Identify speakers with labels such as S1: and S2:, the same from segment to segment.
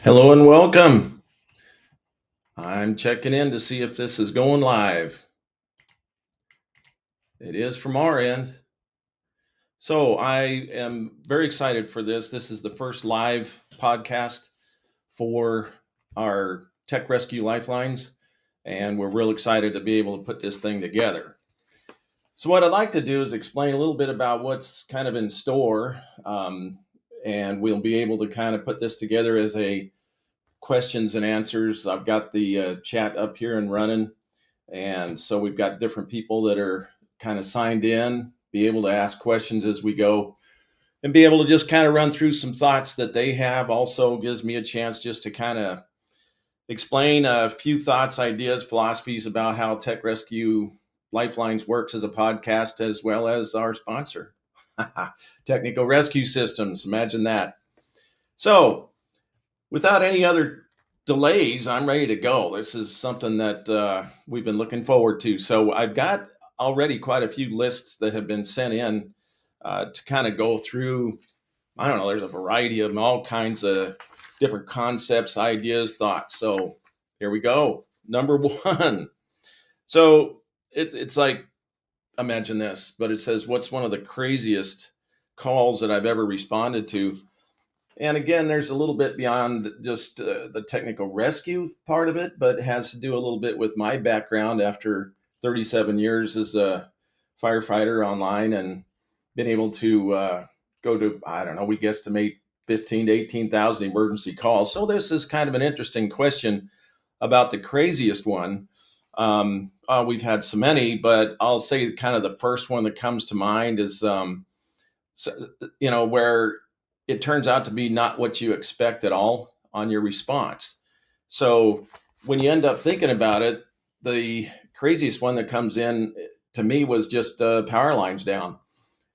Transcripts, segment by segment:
S1: Hello and welcome. I'm checking in to see if this is going live. It is from our end. So I am very excited for this. This is the first live podcast for our Tech Rescue Lifelines, and we're real excited to be able to put this thing together. So what I'd like to do is explain a little bit about what's kind of in store, and we'll be able to kind of put this together as a questions and answers. I've got the chat up here and running. And so we've got different people that are kind of signed in, be able to ask questions as we go and be able to just kind of run through some thoughts that they have. Also gives me a chance just to kind of explain a few thoughts, ideas, philosophies about how Tech Rescue Lifelines works as a podcast, as well as our sponsor, Technical Rescue Systems. Imagine that. So without any other delays, I'm ready to go. This is something that we've been looking forward to. So I've got already quite a few lists that have been sent in to kind of go through. I don't know, there's a variety of them, all kinds of different concepts, ideas, thoughts. So here we go. Number one. So it's like, imagine this, but it says, what's one of the craziest calls that I've ever responded to? And again, there's a little bit beyond just the technical rescue part of it, but it has to do a little bit with my background after 37 years as a firefighter online and been able to go to, I don't know, we guesstimate 15 to 18,000 emergency calls. So this is kind of an interesting question about the craziest one. We've had so many, but I'll say kind of the first one that comes to mind is, so, where it turns out to be not what you expect at all on your response. So when you end up thinking about it, the craziest one that comes in to me was just power lines down.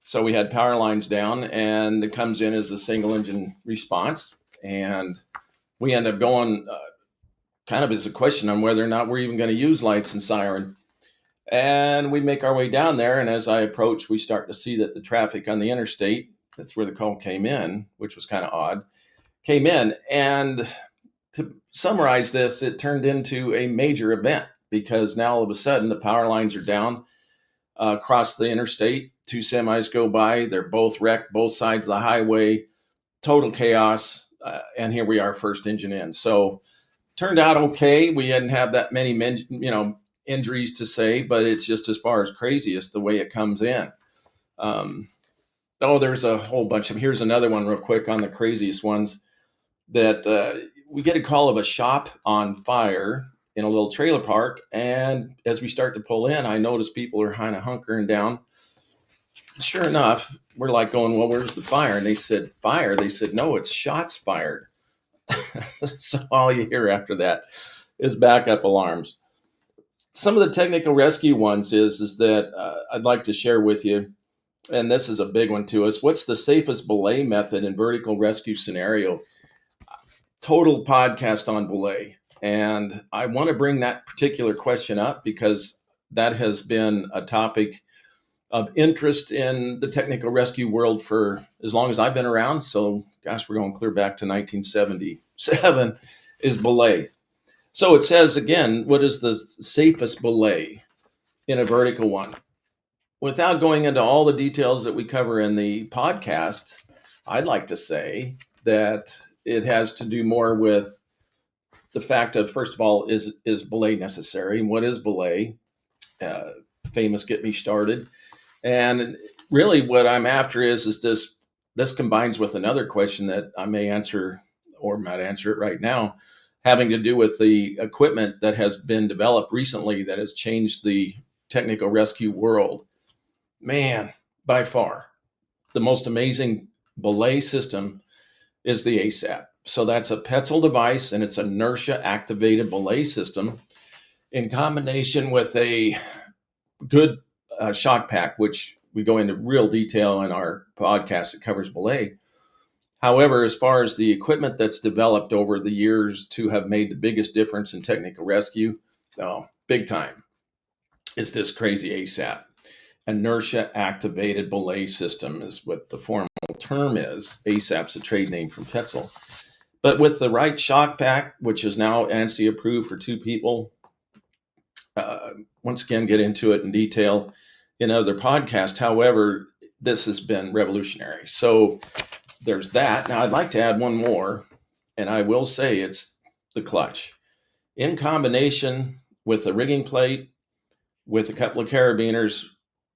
S1: So we had power lines down, and it comes in as a single engine response, and we end up going kind of as a question on whether or not we're even going to use lights and siren. And we make our way down there, and as I approach, we start to see that the traffic on the interstate, that's where the call came in, which was kind of odd, came in. And to summarize this, it turned into a major event because now all of a sudden the power lines are down across the interstate. Two semis go by, they're both wrecked, both sides of the highway, total chaos. And here we are, first engine in. So turned out okay. We didn't have that many injuries to say, but it's just as far as craziest the way it comes in. There's a whole bunch of. Here's another one real quick on the craziest ones that we get a call of a shop on fire in a little trailer park, and as we start to pull in, I notice people are kind of hunkering down. Sure enough, we're like going, well, where's the fire? And they said, fire? They said, no, it's shots fired. So all you hear after that is backup alarms. Some of the technical rescue ones is that I'd like to share with you, and this is a big one to us. What's the safest belay method in vertical rescue scenario? Total podcast on belay. And I want to bring that particular question up because that has been a topic of interest in the technical rescue world for as long as I've been around. So, gosh, we're going clear back to 1977 is belay. So it says, again, what is the safest belay in a vertical one? Without going into all the details that we cover in the podcast, I'd like to say that it has to do more with the fact of, first of all, is belay necessary? And what is belay? Famous Get Me Started. And really what I'm after is this combines with another question that I may answer or might answer it right now, having to do with the equipment that has been developed recently that has changed the technical rescue world. Man, by far, the most amazing belay system is the ASAP. So that's a Petzl device, and it's inertia activated belay system in combination with a good shock pack, which we go into real detail in our podcast that covers belay. However, as far as the equipment that's developed over the years to have made the biggest difference in technical rescue, big time, is this crazy ASAP. Inertia activated belay system is what the formal term is. ASAP's a trade name from Petzl. But with the right shock pack, which is now ANSI approved for 2 people, uh, once again, get into it in detail in other podcasts. However, this has been revolutionary. So there's that. Now, I'd like to add one more, and I will say it's the clutch. In combination with the rigging plate, with a couple of carabiners,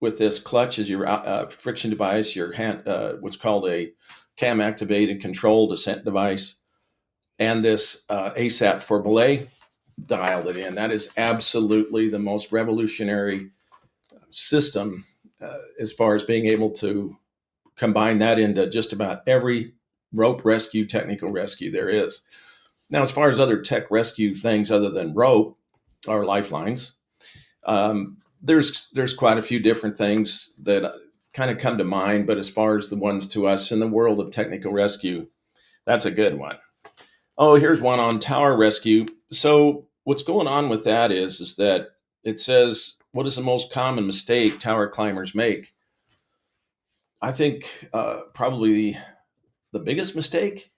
S1: with this clutch as your friction device, your hand, what's called a cam activated control descent device, and this ASAP for belay, dialed it in. That is absolutely the most revolutionary system as far as being able to combine that into just about every rope rescue, technical rescue there is. Now, as far as other tech rescue things other than rope or lifelines, there's quite a few different things that kind of come to mind. But as far as the ones to us in the world of technical rescue, that's a good one. Oh, here's one on tower rescue. So what's going on with that is that it says, what is the most common mistake tower climbers make? I think probably the biggest mistake,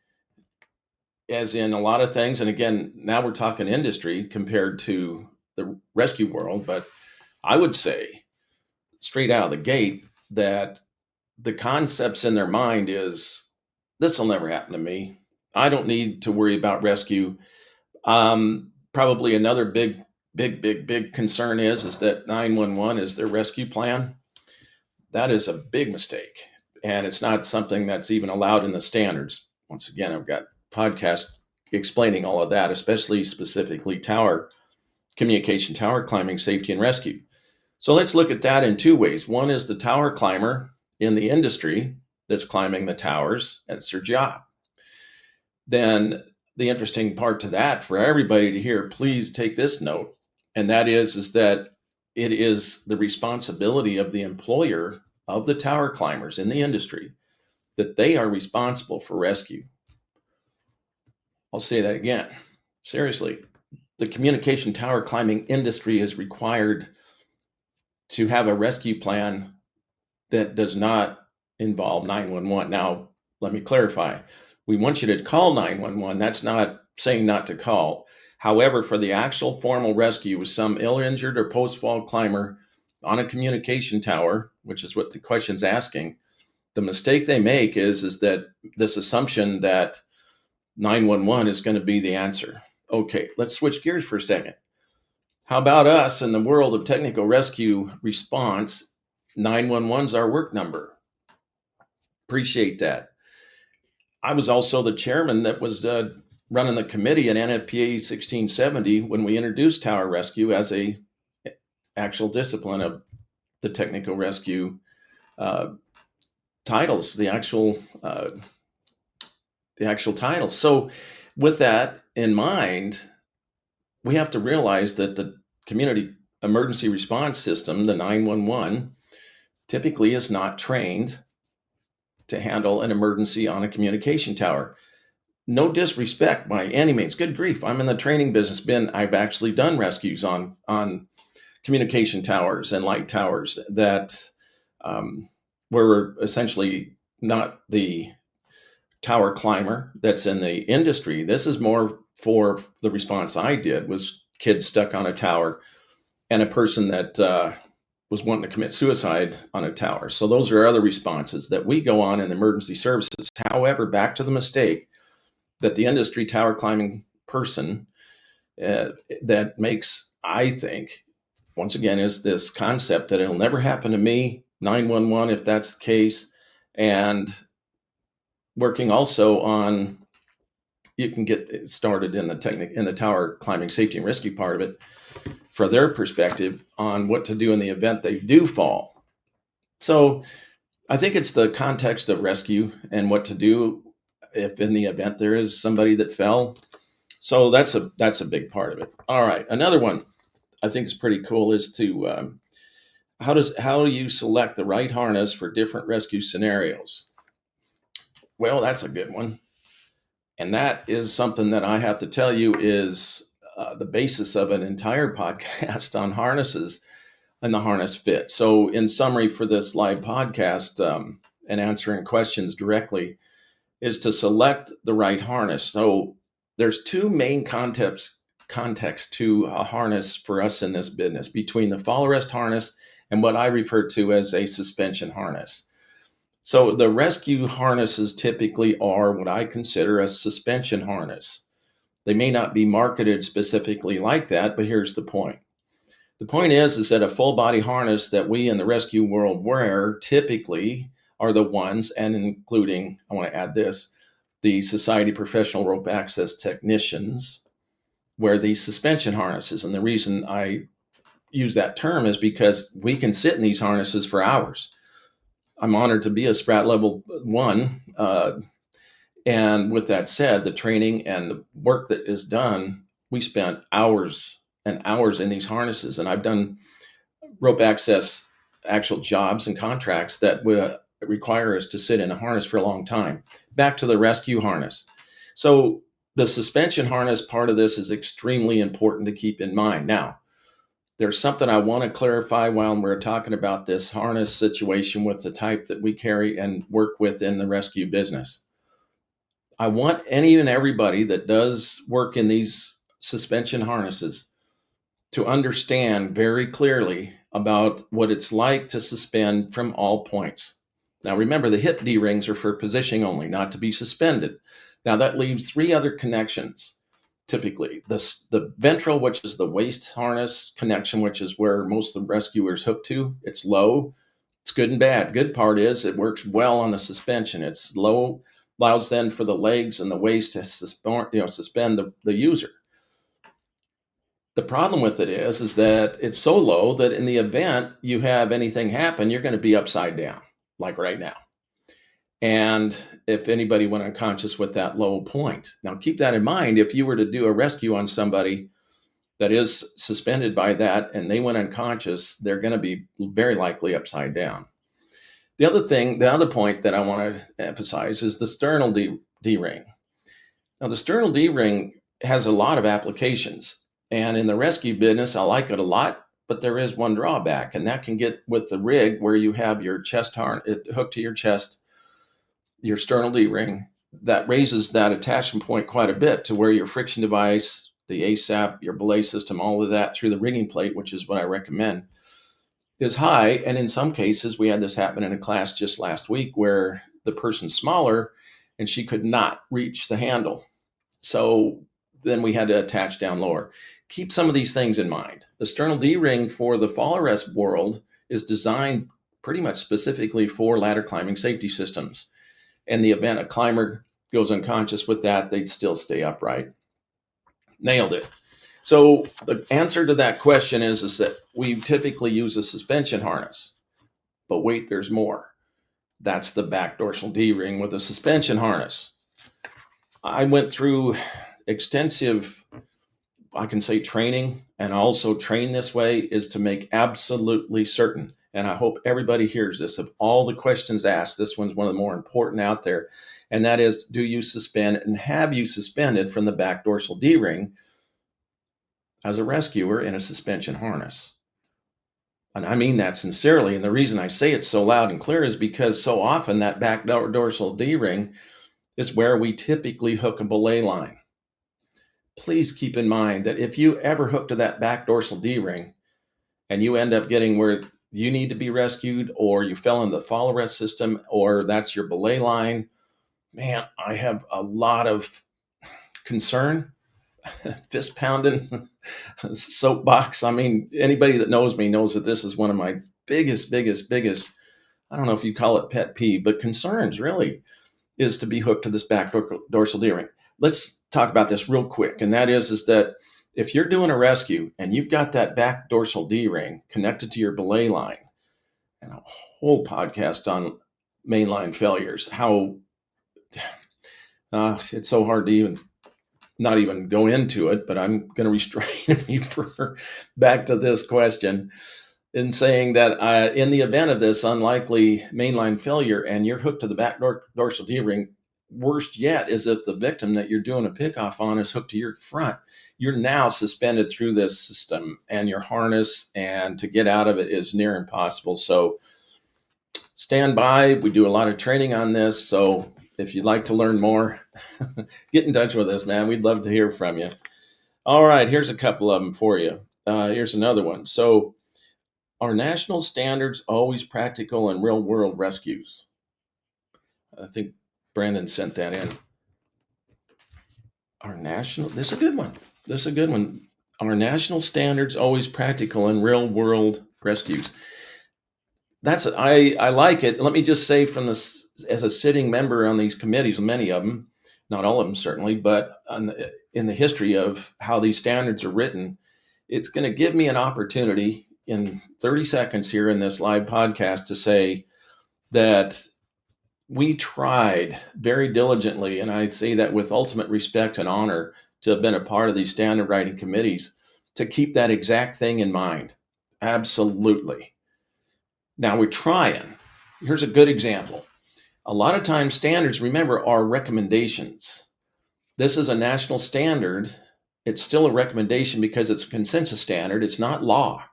S1: as in a lot of things, and again, now we're talking industry compared to the rescue world, but I would say straight out of the gate that the concepts in their mind is, this will never happen to me. I don't need to worry about rescue. Probably another big concern is that 911 is their rescue plan. That is a big mistake, and it's not something that's even allowed in the standards. Once again, I've got podcasts explaining all of that, especially specifically tower communication, tower climbing, safety, and rescue. So let's look at that in 2 ways. One is the tower climber in the industry that's climbing the towers. That's their job. Then the interesting part to that for everybody to hear, please take this note, and that is that it is the responsibility of the employer of the tower climbers in the industry that they are responsible for rescue. I'll say that again. Seriously, the communication tower climbing industry is required to have a rescue plan that does not involve 911. Now, let me clarify. We want you to call 911. That's not saying not to call. However, for the actual formal rescue with some ill-injured or post-fall climber on a communication tower, which is what the question's asking, the mistake they make is that this assumption that 911 is going to be the answer. Okay, let's switch gears for a second. How about us in the world of technical rescue response? 911's our work number. Appreciate that. I was also the chairman that was running the committee at NFPA 1670 when we introduced tower rescue as a actual discipline of the technical rescue titles, the actual titles. So with that in mind, we have to realize that the community emergency response system, the 911, typically is not trained to handle an emergency on a communication tower. No disrespect by any means. Good grief. I'm in the training business. I've actually done rescues on communication towers and light towers that were essentially not the tower climber that's in the industry. This is more for the response I did was kids stuck on a tower and a person that was wanting to commit suicide on a tower. So those are other responses that we go on in emergency services. However, back to the mistake that the industry tower climbing person that makes, I think, once again, is this concept that it'll never happen to me, 911 if that's the case, and working also on, you can get started in the tower climbing safety and rescue part of it for their perspective on what to do in the event they do fall. So I think it's the context of rescue and what to do if in the event there is somebody that fell. So that's a big part of it. All right, another one I think is pretty cool is to how do you select the right harness for different rescue scenarios? Well, that's a good one. And that is something that I have to tell you is the basis of an entire podcast on harnesses and the harness fit. So in summary for this live podcast and answering questions directly, is to select the right harness. So there's two main context to a harness for us in this business, between the fall arrest harness and what I refer to as a suspension harness. So the rescue harnesses typically are what I consider a suspension harness. They may not be marketed specifically like that, but here's the point. The point is that a full body harness that we in the rescue world wear typically are the ones, and including, I want to add this, the Society of Professional Rope Access Technicians wear these suspension harnesses. And the reason I use that term is because we can sit in these harnesses for hours. I'm honored to be a Sprat Level 1. And with that said, the training and the work that is done, we spent hours and hours in these harnesses. And I've done rope access actual jobs and contracts that will require us to sit in a harness for a long time. Back to the rescue harness. So the suspension harness part of this is extremely important to keep in mind. Now, there's something I want to clarify while we're talking about this harness situation with the type that we carry and work with in the rescue business. I want any and everybody that does work in these suspension harnesses to understand very clearly about what it's like to suspend from all points. Now, remember, the hip D-rings are for positioning only, not to be suspended. Now, that leaves three other connections. Typically, the ventral, which is the waist harness connection, which is where most of the rescuers hook to. It's low. It's good and bad. Good part is it works well on the suspension. It's low, allows then for the legs and the waist to suspend the user. The problem with it is that it's so low that in the event you have anything happen, you're going to be upside down, like right now. And if anybody went unconscious with that low point, now keep that in mind. If you were to do a rescue on somebody that is suspended by that and they went unconscious, they're going to be very likely upside down. The other point that I want to emphasize is the sternal D-ring. Now, the sternal D-ring has a lot of applications. And in the rescue business, I like it a lot, but there is one drawback, and that can get with the rig where you have your chest harness hooked to your chest, your sternal D-ring. That raises that attachment point quite a bit to where your friction device, the ASAP, your belay system, all of that through the rigging plate, which is what I recommend, is high. And in some cases, we had this happen in a class just last week where the person's smaller and she could not reach the handle. So then we had to attach down lower. Keep some of these things in mind. The sternal D-ring for the fall arrest world is designed pretty much specifically for ladder climbing safety systems. In the event a climber goes unconscious with that, they'd still stay upright. Nailed it. So the answer to that question is that we typically use a suspension harness. But wait, there's more. That's the back dorsal D-ring with a suspension harness. I went through extensive, I can say, training, and also train this way is to make absolutely certain, and I hope everybody hears this, of all the questions asked, this one's one of the more important out there, and that is, do you suspend and have you suspended from the back dorsal D-ring as a rescuer in a suspension harness? And I mean that sincerely, and the reason I say it so loud and clear is because so often that back dorsal D-ring is where we typically hook a belay line. Please keep in mind that if you ever hook to that back dorsal D-ring and you end up getting where you need to be rescued, or you fell in the fall arrest system, or that's your belay line, man, I have a lot of concern, fist pounding, soapbox. I mean, anybody that knows me knows that this is one of my biggest, I don't know if you call it pet peeve, but concerns really, is to be hooked to this back dorsal D-ring. Let's talk about this real quick. And that is that if you're doing a rescue and you've got that back dorsal D-ring connected to your belay line, and a whole podcast on mainline failures, how it's so hard to not even go into it, but I'm going to restrain me for back to this question in saying that in the event of this unlikely mainline failure and you're hooked to the back dorsal D-ring, worst yet is if the victim that you're doing a pickoff on is hooked to your front. You're now suspended through this system and your harness, and to get out of it is near impossible. So stand by. We do a lot of training on this. So If you'd like to learn more, get in touch with us, man. We'd love to hear from you. All right, here's a couple of them for you. Here's another one. So, are national standards always practical in real world rescues? I think Brandon sent that in. This is a good one. This is a good one. Are national standards always practical in real world rescues? I like it. Let me just say from this, as a sitting member on these committees, many of them, not all of them certainly, but in the history of how these standards are written, it's going to give me an opportunity in 30 seconds here in this live podcast to say that we tried very diligently, and I say that with ultimate respect and honor, to have been a part of these standard writing committees, to keep that exact thing in mind. Absolutely. Now we're trying. Here's a good example. A lot of times standards, remember, are recommendations. This is a national standard. It's still a recommendation because it's a consensus standard. It's not law.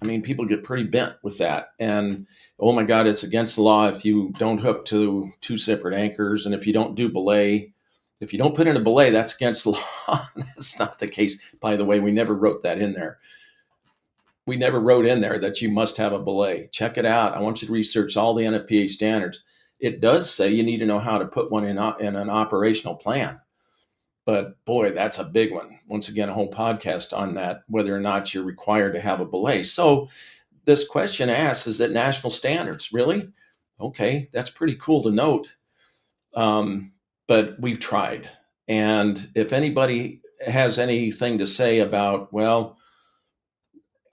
S1: I mean, people get pretty bent with that. And oh my God, it's against the law if you don't hook to two separate anchors. And if you don't do belay, if you don't put in a belay, that's against the law. That's not the case. By the way, we never wrote that in there. We never wrote in there that you must have a belay. Check it out. I want you to research all the NFPA standards. It does say you need to know how to put one in an operational plan. But boy, that's a big one. Once again, a whole podcast on that, whether or not you're required to have a belay. So this question asks, is it national standards? Really? Okay, that's pretty cool to note. But we've tried. And if anybody has anything to say about, well,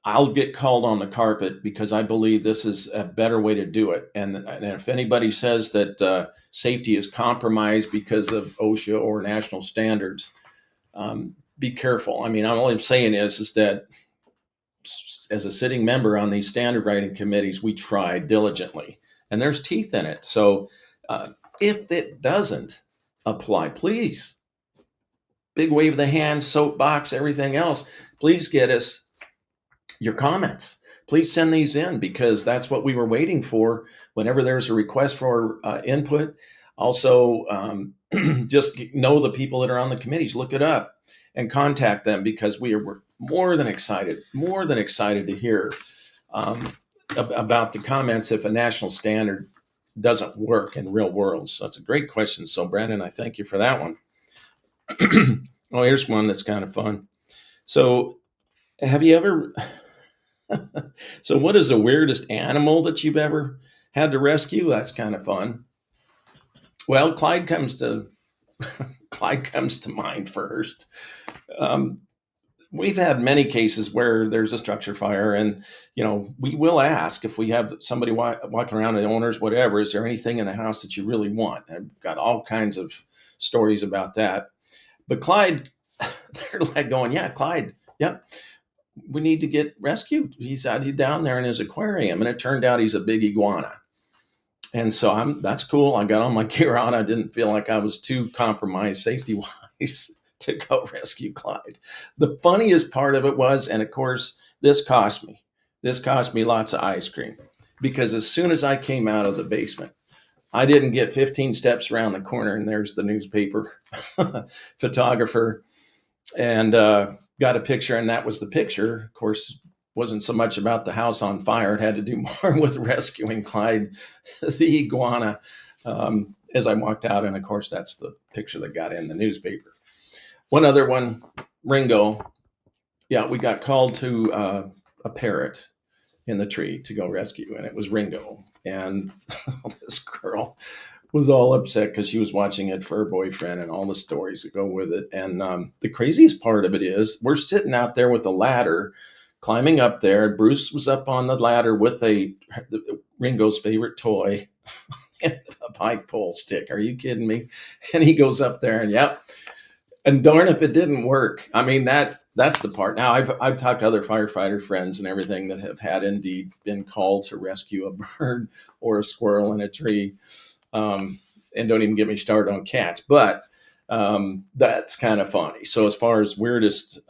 S1: I'll get called on the carpet because I believe this is a better way to do it. And if anybody says that safety is compromised because of OSHA or national standards, be careful. I mean, all I'm saying is that as a sitting member on these standard writing committees, we try diligently, and there's teeth in it. So if it doesn't apply, please, big wave of the hand, soapbox, everything else, please get us your comments. Please send these in because that's what we were waiting for whenever there's a request for input. Also, just know the people that are on the committees, look it up and contact them because we're more than excited to hear about the comments if a national standard doesn't work in real world. So that's a great question. So Brandon, I thank you for that one. Oh, here's one that's kind of fun. So have you ever... So what is the weirdest animal that you've ever had to rescue? That's kind of fun. Well, Clyde comes to mind first. We've had many cases where there's a structure fire, and we will ask if we have somebody walking around, the owners, whatever. Is there anything in the house that you really want? I've got all kinds of stories about that. But Clyde, they're like going, yeah, Clyde, yep. We need to get rescued. He's down there in his aquarium, and it turned out he's a big iguana. And so that's cool. I got all my gear on. I didn't feel like I was too compromised safety wise to go rescue Clyde. The funniest part of it was, and of course, this cost me lots of ice cream, because as soon as I came out of the basement, I didn't get 15 steps around the corner, and there's the newspaper photographer, and got a picture, and that was the picture. Of course, wasn't so much about the house on fire. It had to do more with rescuing Clyde, the iguana, as I walked out. And of course, that's the picture that got in the newspaper. One other one, Ringo. Yeah, we got called to a parrot in the tree to go rescue, and it was Ringo. And this girl was all upset because she was watching it for her boyfriend and all the stories that go with it. And the craziest part of it is we're sitting out there with a ladder, climbing up there. Bruce was up on the ladder with Ringo's favorite toy, a pike pole stick. Are you kidding me? And he goes up there and yep. And darn if it didn't work. I mean, that's the part. Now, I've talked to other firefighter friends and everything that have had indeed been called to rescue a bird or a squirrel in a tree. And don't even get me started on cats, but that's kind of funny. So as far as weirdest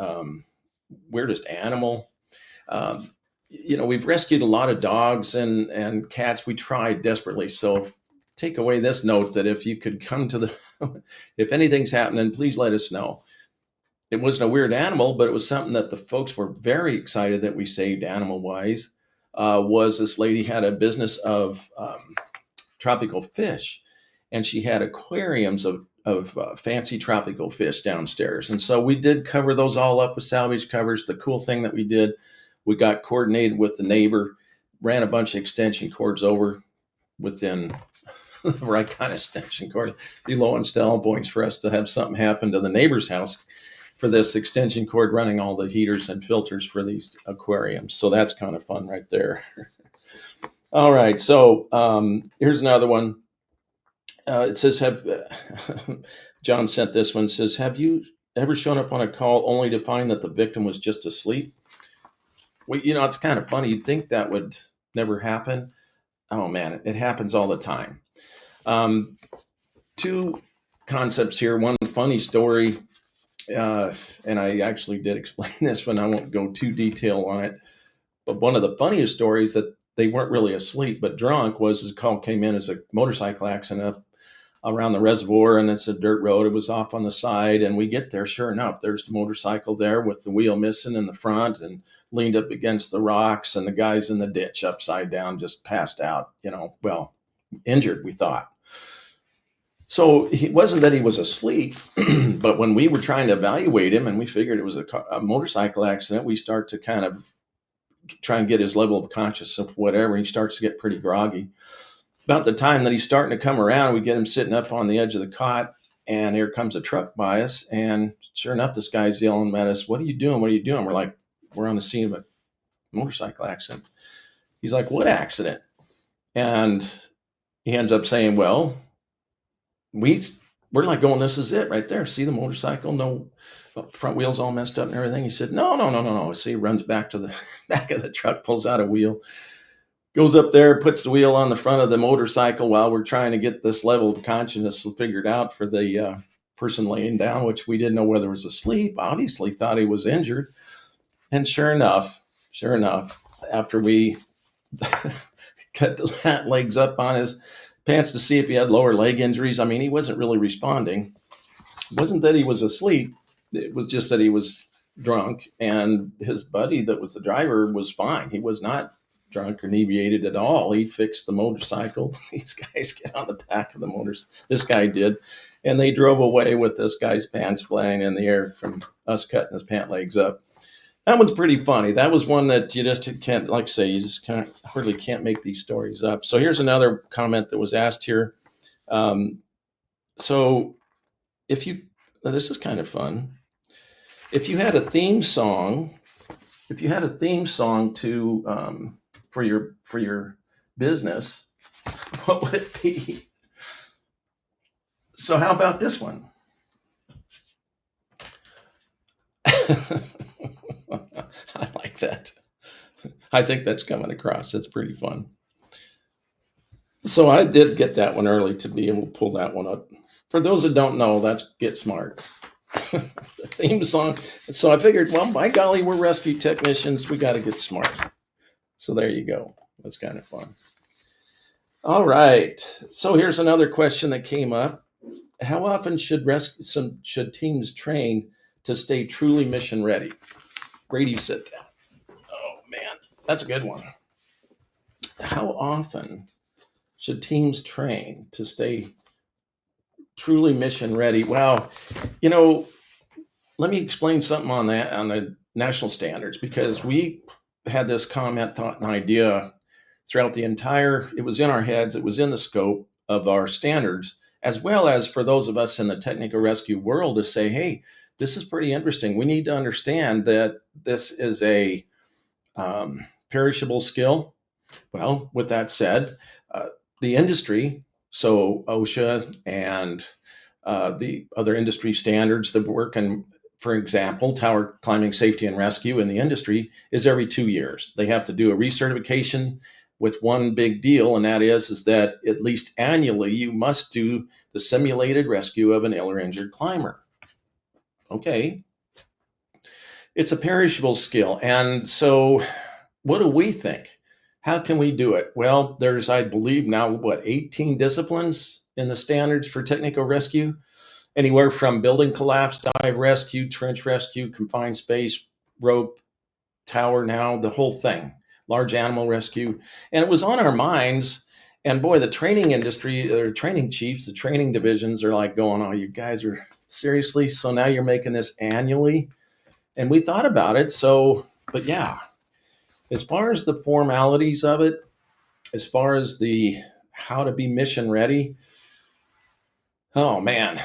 S1: animal, we've rescued a lot of dogs and cats. We tried desperately so take away this note that if you could come to the, if anything's happening, please let us know. It wasn't a weird animal, but it was something that the folks were very excited that we saved animal wise. Was this lady had a business of tropical fish, and she had aquariums of fancy tropical fish downstairs. And so we did cover those all up with salvage covers. The cool thing that we did, we got coordinated with the neighbor, ran a bunch of extension cords over within the right kind of extension cord. Be low on stall points for us to have something happen to the neighbor's house for this extension cord running all the heaters and filters for these aquariums. So that's kind of fun right there. All right, so here's another one. It says, "Have John sent this one? Says, have you ever shown up on a call only to find that the victim was just asleep?" Well, it's kind of funny. You'd think that would never happen. Oh man, it happens all the time. Two concepts here. One funny story, and I actually did explain this one. I won't go too detail on it. But one of the funniest stories that they weren't really asleep but drunk was a call came in as a motorcycle accident up around the reservoir, and it's a dirt road. It was off on the side, and we get there. Sure enough, there's the motorcycle there with the wheel missing in the front and leaned up against the rocks, and the guy's in the ditch upside down, just passed out, well, injured, we thought. So it wasn't that he was asleep, but when we were trying to evaluate him and we figured it was a motorcycle accident, we start to kind of try and get his level of consciousness of whatever. He starts to get pretty groggy. About the time that he's starting to come around, we get him sitting up on the edge of the cot, and here comes a truck by us. And sure enough, this guy's yelling at us, "What are you doing? What are you doing?" We're like, "We're on the scene of a motorcycle accident." He's like, "What accident?" And he ends up saying, "Well, we're like going, this is it right there. See the motorcycle? No front wheels all messed up and everything." He said, No. See, he runs back to the back of the truck, pulls out a wheel, goes up there, puts the wheel on the front of the motorcycle while we're trying to get this level of consciousness figured out for the person laying down, which we didn't know whether he was asleep. Obviously thought he was injured. And sure enough, after we cut the legs up on his pants to see if he had lower leg injuries, I mean, he wasn't really responding. It wasn't that he was asleep. It was just that he was drunk, and his buddy that was the driver was fine. He was not drunk or inebriated at all. He fixed the motorcycle. These guys get on the back of the motors. This guy did. And they drove away with this guy's pants flying in the air from us cutting his pant legs up. That one's pretty funny. That was one that you just can't, like say, you just hardly can't make these stories up. So here's another comment that was asked here. So if you, this is kind of fun. If you had a theme song to for your business, what would it be? So how about this one? I like that. I think that's coming across. That's pretty fun. So I did get that one early to be able to pull that one up. For those that don't know, that's Get Smart. The theme song. So I figured, well, by golly, we're rescue technicians. We got to get smart. So there you go. That's kind of fun. All right. So here's another question that came up. How often should teams train to stay truly mission ready? Brady said that. Oh man, that's a good one. How often should teams train to stay truly mission ready? Well, let me explain something on that, on the national standards, because we had this comment, thought, and idea throughout it was in our heads, it was in the scope of our standards, as well as for those of us in the technical rescue world to say, hey, this is pretty interesting. We need to understand that this is a perishable skill. Well, with that said, the industry, so OSHA and the other industry standards that work in, for example, tower climbing safety and rescue in the industry is every 2 years. They have to do a recertification with one big deal, and that is that at least annually you must do the simulated rescue of an ill or injured climber. Okay. It's a perishable skill. And so what do we think? How can we do it? Well, there's, I believe now, 18 disciplines in the standards for technical rescue, anywhere from building collapse, dive rescue, trench rescue, confined space, rope, tower, now the whole thing, large animal rescue. And it was on our minds. And boy, the training industry, the training chiefs, the training divisions are like going, oh, you guys are seriously? So now you're making this annually? And we thought about it. So, but yeah, as far as the formalities of it, as far as the how to be mission ready, oh man,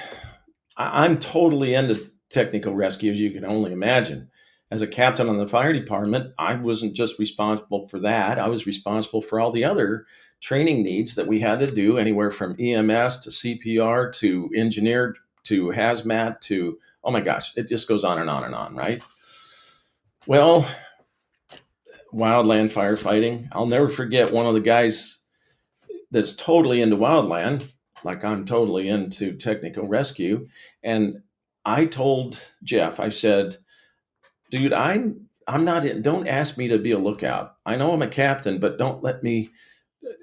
S1: I'm totally into technical rescue, as you can only imagine. As a captain on the fire department, I wasn't just responsible for that. I was responsible for all the other training needs that we had to do, anywhere from EMS to CPR to engineer to hazmat to, oh my gosh, it just goes on and on and on, right? Well, wildland firefighting. I'll never forget one of the guys that's totally into wildland, like I'm totally into technical rescue. And I told Jeff, I said, dude, I'm not in, don't ask me to be a lookout. I know I'm a captain, but don't let me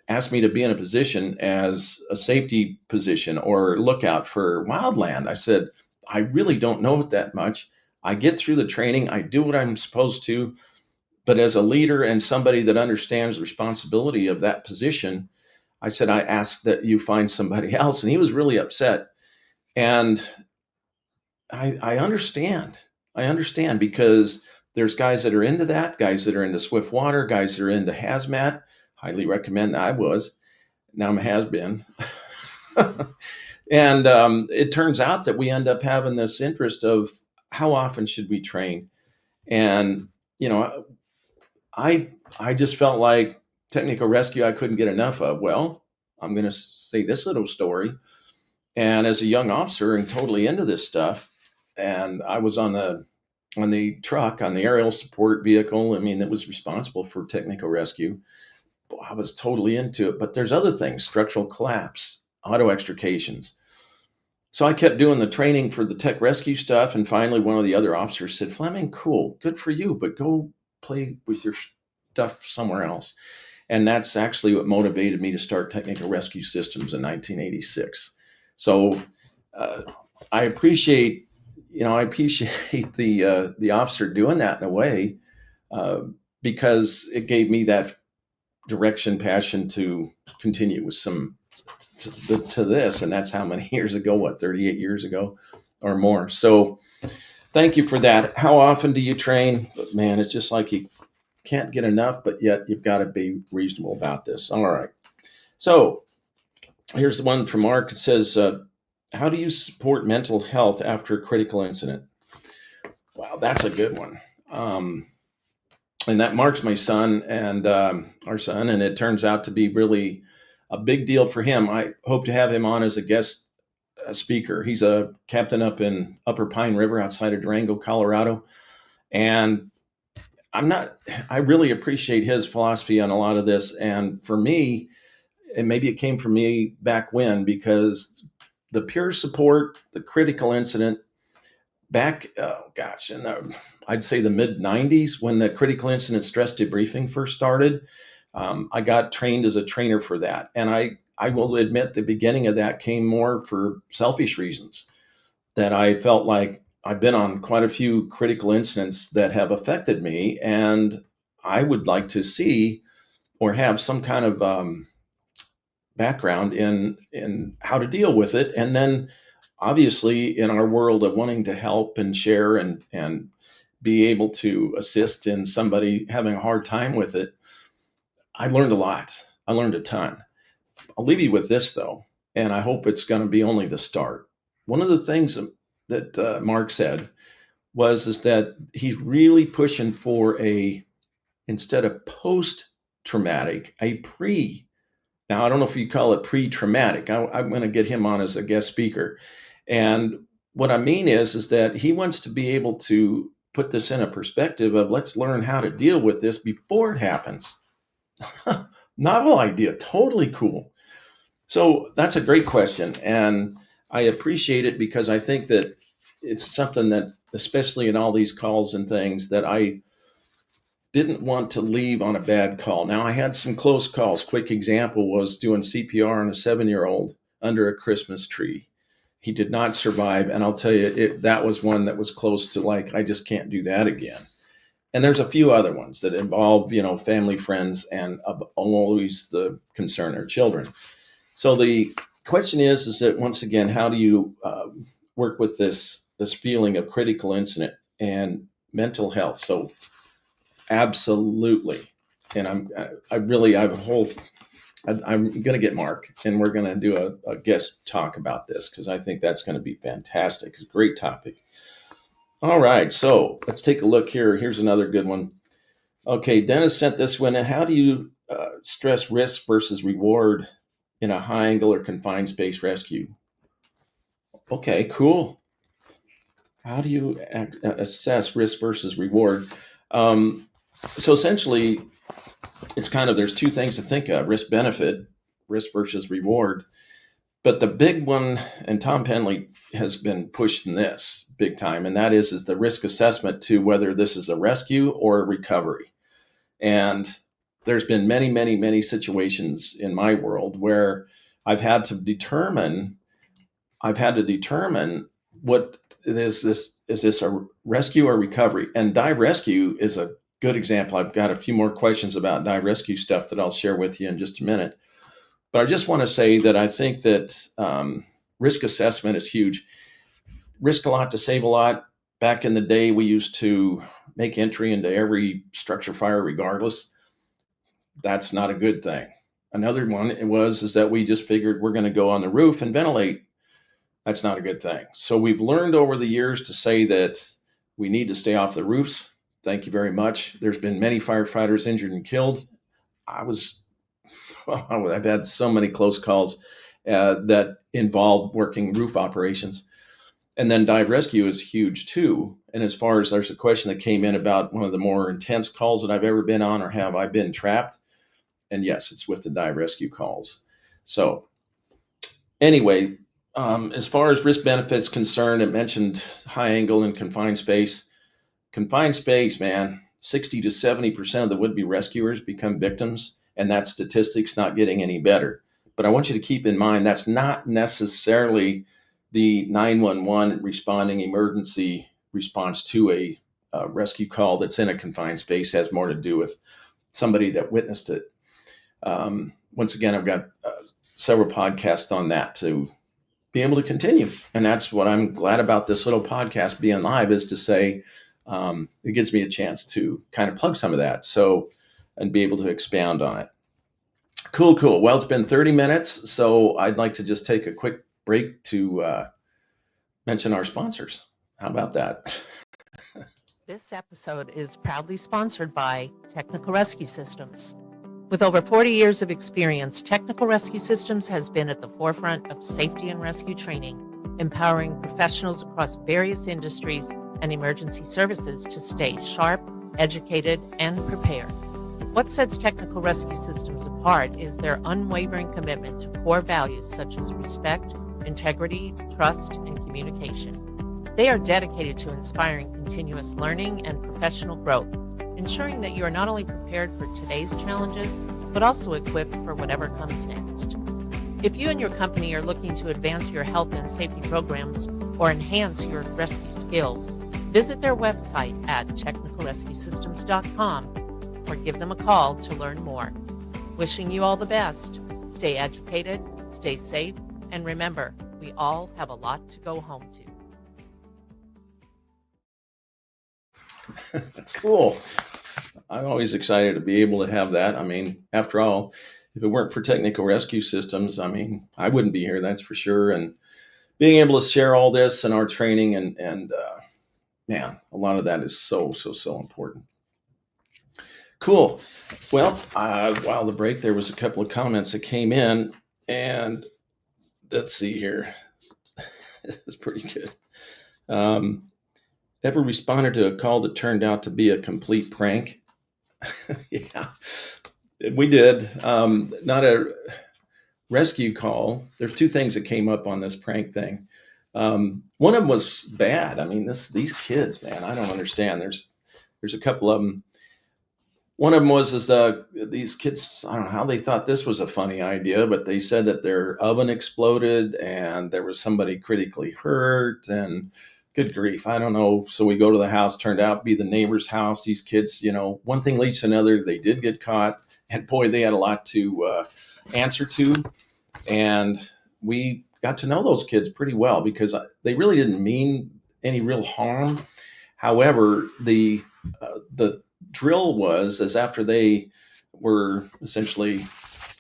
S1: ask me to be in a position as a safety position or lookout for wildland. I said, I really don't know it that much. I get through the training, I do what I'm supposed to, but as a leader and somebody that understands the responsibility of that position, I said, I ask that you find somebody else. And he was really upset. And I understand. I understand because there's guys that are into that, guys that are into swift water, guys that are into hazmat. Highly recommend that. I was. Now I'm a has been. And it turns out that we end up having this interest of how often should we train? And, you know, I I just felt like technical rescue I couldn't get enough of. Well, I'm going to say this little story. And as a young officer and totally into this stuff, and I was on the truck on the aerial support vehicle. I mean, that was responsible for technical rescue. I was totally into it. But there's other things: structural collapse, auto extrications. So I kept doing the training for the tech rescue stuff, and finally, one of the other officers said, "Fleming, cool, good for you, but go play with your stuff somewhere else." And that's actually what motivated me to start Technical Rescue Systems in 1986. So uh, I appreciate, I appreciate the officer doing that in a way, uh, because it gave me that direction, passion to continue with some to this, and that's how many years ago? What, 38 years ago or more? So thank you for that. How often do you train? But man, it's just like you can't get enough, but yet you've got to be reasonable about this. All right. So here's the one from Mark. It says, how do you support mental health after a critical incident? Wow, that's a good one. And that Mark's my son and our son, and it turns out to be really a big deal for him. I hope to have him on as a guest speaker. He's a captain up in Upper Pine River outside of Durango, Colorado. And I really appreciate his philosophy on a lot of this. And for me, and maybe it came from me back when, because the peer support, the critical incident back, oh gosh, in I'd say the mid 90s when the critical incident stress debriefing first started, I got trained as a trainer for that. And I will admit the beginning of that came more for selfish reasons, that I felt like I've been on quite a few critical incidents that have affected me. And I would like to see or have some kind of background in how to deal with it. And then obviously in our world of wanting to help and share and be able to assist in somebody having a hard time with it, I learned a lot. I learned a ton. I'll leave you with this though, and I hope it's going to be only the start. One of the things that Mark said was is that he's really pushing for a, instead of post traumatic, a pre. Now I don't know if you call it pre-traumatic. I'm going to get him on as a guest speaker, and what I mean is that he wants to be able to put this in a perspective of, let's learn how to deal with this before it happens. Novel idea, totally cool. So that's a great question, and I appreciate it because I think that it's something that, especially in all these calls and things, that didn't want to leave on a bad call. Now, I had some close calls. Quick example was doing CPR on a 7-year-old under a Christmas tree. He did not survive. And I'll tell you, that was one that was close to like, I just can't do that again. And there's a few other ones that involve, family, friends, and always the concern are children. So the question is that once again, how do you work with this feeling of critical incident and mental health? So absolutely. And I'm going to get Mark, and we're going to do a guest talk about this because I think that's going to be fantastic. It's a great topic. All right, so let's take a look here. Here's another good one. Okay, Dennis sent this one in. How do you stress risk versus reward in a high angle or confined space rescue? Okay, cool. How do you assess risk versus reward? So essentially, it's there's two things to think of: risk benefit, risk versus reward. But the big one, and Tom Penley has been pushed in this big time, and that is the risk assessment to whether this is a rescue or a recovery. And there's been many, many, many situations in my world where I've had to determine what is this a rescue or recovery? And dive rescue is a good example. I've got a few more questions about dive rescue stuff that I'll share with you in just a minute. But I just want to say that I think that risk assessment is huge. Risk a lot to save a lot. Back in the day, we used to make entry into every structure fire regardless. That's not a good thing. Another one is that we just figured we're going to go on the roof and ventilate. That's not a good thing. So we've learned over the years to say that we need to stay off the roofs. Thank you very much. There's been many firefighters injured and killed. I've had so many close calls that involve working roof operations. And then dive rescue is huge too. And as far as there's a question that came in about one of the more intense calls that I've ever been on, or have I been trapped? And yes, it's with the dive rescue calls. So anyway, as far as risk benefits concerned, it mentioned high angle and confined space. Confined space, man, 60 to 70% of the would-be rescuers become victims, and that statistic's not getting any better. But I want you to keep in mind that's not necessarily the 911 responding emergency response to a rescue call that's in a confined space. It has more to do with somebody that witnessed it. Once again, I've got several podcasts on that to be able to continue. And that's what I'm glad about this little podcast being live, is to say it gives me a chance to kind of plug some of that and be able to expound on it. Cool. Well, it's been 30 minutes, so I'd like to just take a quick break to mention our sponsors. How about that?
S2: This episode is proudly sponsored by Technical Rescue Systems. With over 40 years of experience, Technical Rescue Systems has been at the forefront of safety and rescue training, empowering professionals across various industries and emergency services to stay sharp, educated, and prepared. What sets Technical Rescue Systems apart is their unwavering commitment to core values such as respect, integrity, trust, and communication. They are dedicated to inspiring continuous learning and professional growth, ensuring that you are not only prepared for today's challenges, but also equipped for whatever comes next. If you and your company are looking to advance your health and safety programs or enhance your rescue skills, visit their website at technicalrescuesystems.com or give them a call to learn more. Wishing you all the best. Stay educated, stay safe, and remember, we all have a lot to go home
S1: to. Cool. I'm always excited to be able to have that. I mean, after all, if it weren't for Technical Rescue Systems, I mean, I wouldn't be here, that's for sure. And being able to share all this and our training and man, a lot of that is so important. Cool. Well, while the break, there was a couple of comments that came in, and let's see here. It's pretty good. Ever responded to a call that turned out to be a complete prank? Yeah, we did. Not a rescue call. There's two things that came up on this prank thing. One of them was bad. I mean, these kids, man, I don't understand. There's a couple of them. One of them was is these kids. I don't know how they thought this was a funny idea, but they said that their oven exploded and there was somebody critically hurt. And good grief, I don't know. So we go to the house. Turned out to be the neighbor's house. These kids, one thing leads to another. They did get caught, and boy, they had a lot to answer to. And we got to know those kids pretty well because they really didn't mean any real harm. However, the drill was as after they were essentially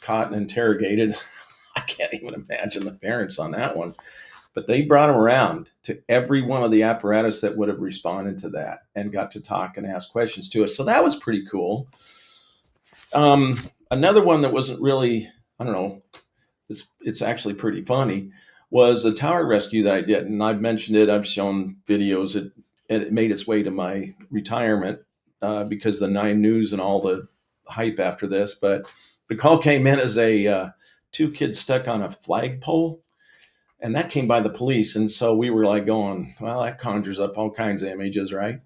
S1: caught and interrogated. I can't even imagine the parents on that one, but they brought them around to every one of the apparatus that would have responded to that and got to talk and ask questions to us. So that was pretty cool. Another one that wasn't really, I don't know, it's actually pretty funny, was the tower rescue that I did. And I've mentioned it, I've shown videos. It made its way to my retirement because the 9 News and all the hype after this. But the call came in as two kids stuck on a flagpole, and that came by the police. And so we were like going, well, that conjures up all kinds of images, right?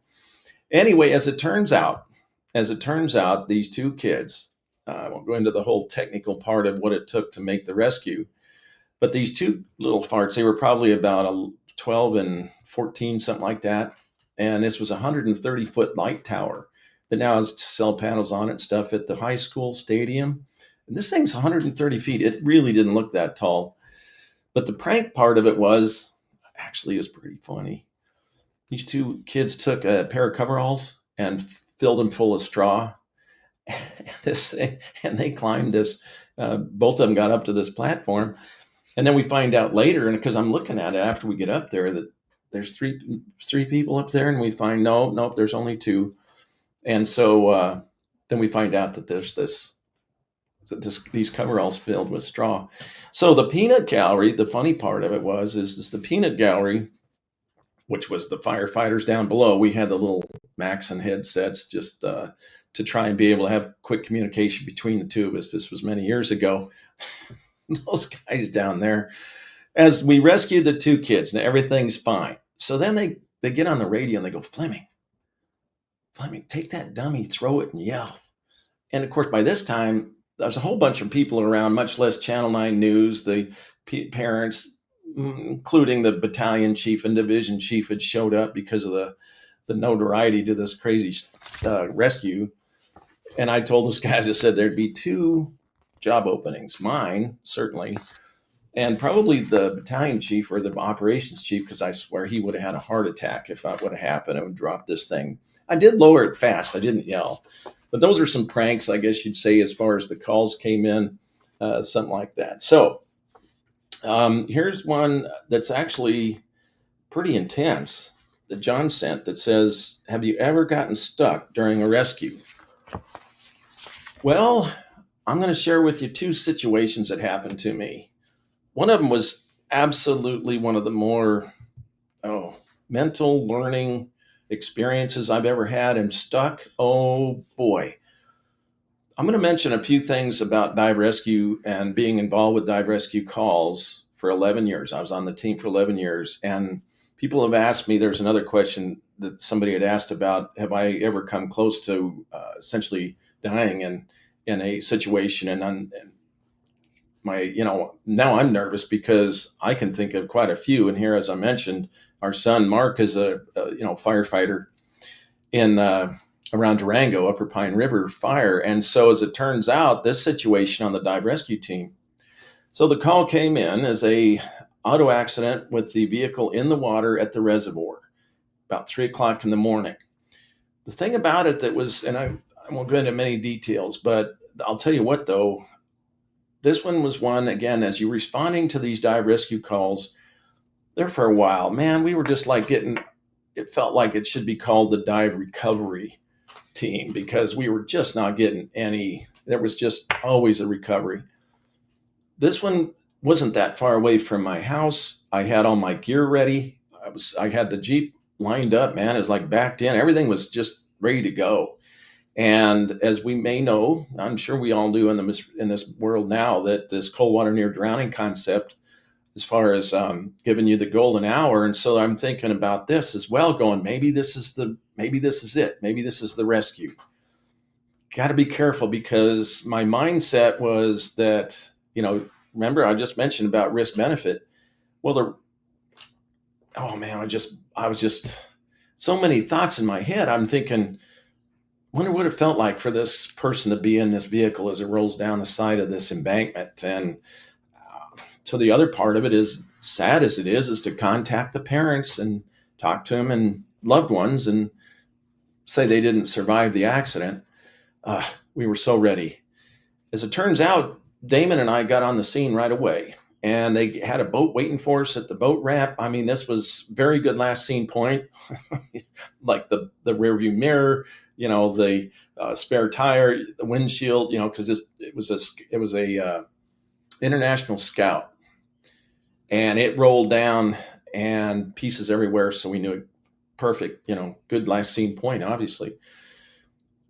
S1: Anyway, as it turns out, these two kids, I won't go into the whole technical part of what it took to make the rescue, but these two little farts, they were probably about 12 and 14, something like that. And this was a 130-foot light tower that now has cell panels on it and stuff at the high school stadium. And this thing's 130 feet. It really didn't look that tall. But the prank part of it was actually is pretty funny. These two kids took a pair of coveralls and filled them full of straw. This thing, and they climbed this. Both of them got up to this platform, and then we find out later, and because I'm looking at it after we get up there, that there's three people up there, and we find nope, there's only two. And so then we find out that there's these coveralls filled with straw. So the peanut gallery, the funny part of it is this the peanut gallery, which was the firefighters down below. We had the little Maxon headsets just to try and be able to have quick communication between the two of us. This was many years ago. Those guys down there, as we rescued the two kids, now everything's fine. So then they get on the radio and they go, Fleming, take that dummy, throw it and yell. And of course, by this time, there's a whole bunch of people around, much less Channel 9 News. The parents, including the battalion chief and division chief, had showed up because of the notoriety to this crazy rescue. And I told those guys, I said there'd be 2 job openings, mine, certainly, and probably the battalion chief or the operations chief, because I swear he would have had a heart attack if that would have happened. I would drop this thing. I did lower it fast. I didn't yell. But those are some pranks, I guess you'd say, as far as the calls came in, something like that. So here's one that's actually pretty intense that John sent that says, have you ever gotten stuck during a rescue? Well, I'm going to share with you 2 situations that happened to me. One of them was absolutely one of the more mental learning experiences I've ever had. And stuck, oh boy. I'm going to mention a few things about dive rescue and being involved with dive rescue calls for 11 years. I was on the team for 11 years. And people have asked me, there's another question that somebody had asked about, have I ever come close to essentially dying in a situation? And now I'm nervous because I can think of quite a few. And here, as I mentioned, our son Mark is a firefighter in around Durango, Upper Pine River fire. And so, as it turns out, this situation on the dive rescue team. So the call came in as a auto accident with the vehicle in the water at the reservoir, about 3:00 in the morning. The thing about it that was, and I won't go into many details, but I'll tell you what though. This one was one, again, as you're responding to these dive rescue calls, there for a while, man, we were just like it felt like it should be called the dive recovery team because we were just not getting there was just always a recovery. This one wasn't that far away from my house. I had all my gear ready. I had the Jeep lined up, man. It was like backed in. Everything was just ready to go. And as we may know, I'm sure we all do in this world now, that this cold water near drowning concept, as far as giving you the golden hour. And so I'm thinking about this as well, going, maybe this is it. Maybe this is the rescue. got to be careful because my mindset was that, remember I just mentioned about risk benefit. Well, oh man, I was just so many thoughts in my head. I'm thinking, wonder what it felt like for this person to be in this vehicle as it rolls down the side of this embankment. And so the other part of it, is sad as it is to contact the parents and talk to them and loved ones and say they didn't survive the accident. We were so ready. As it turns out, Damon and I got on the scene right away, and they had a boat waiting for us at the boat ramp. I mean, this was very good last scene point, like the rear view mirror, the spare tire, the windshield, because it was a international Scout, and it rolled down and pieces everywhere. So we knew it perfect, good last scene point, obviously.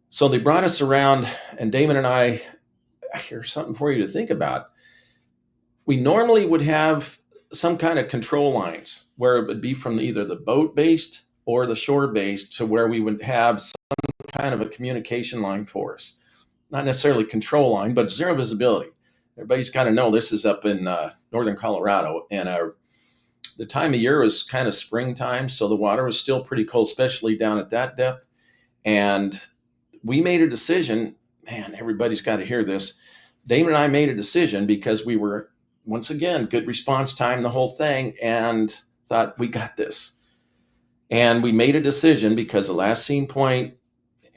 S1: So they brought us around, and Damon and I, here's something for you to think about. We normally would have some kind of control lines where it would be from either the boat based or the shore based to where we would have some kind of a communication line for us. Not necessarily control line, but zero visibility. Everybody's got to know this is up in northern Colorado, and the time of year was kind of springtime, so the water was still pretty cold, especially down at that depth. And we made a decision. Man, everybody's got to hear this. Damon and I made a decision because we were, once again, good response time, the whole thing, and thought we got this. And we made a decision because the last scene point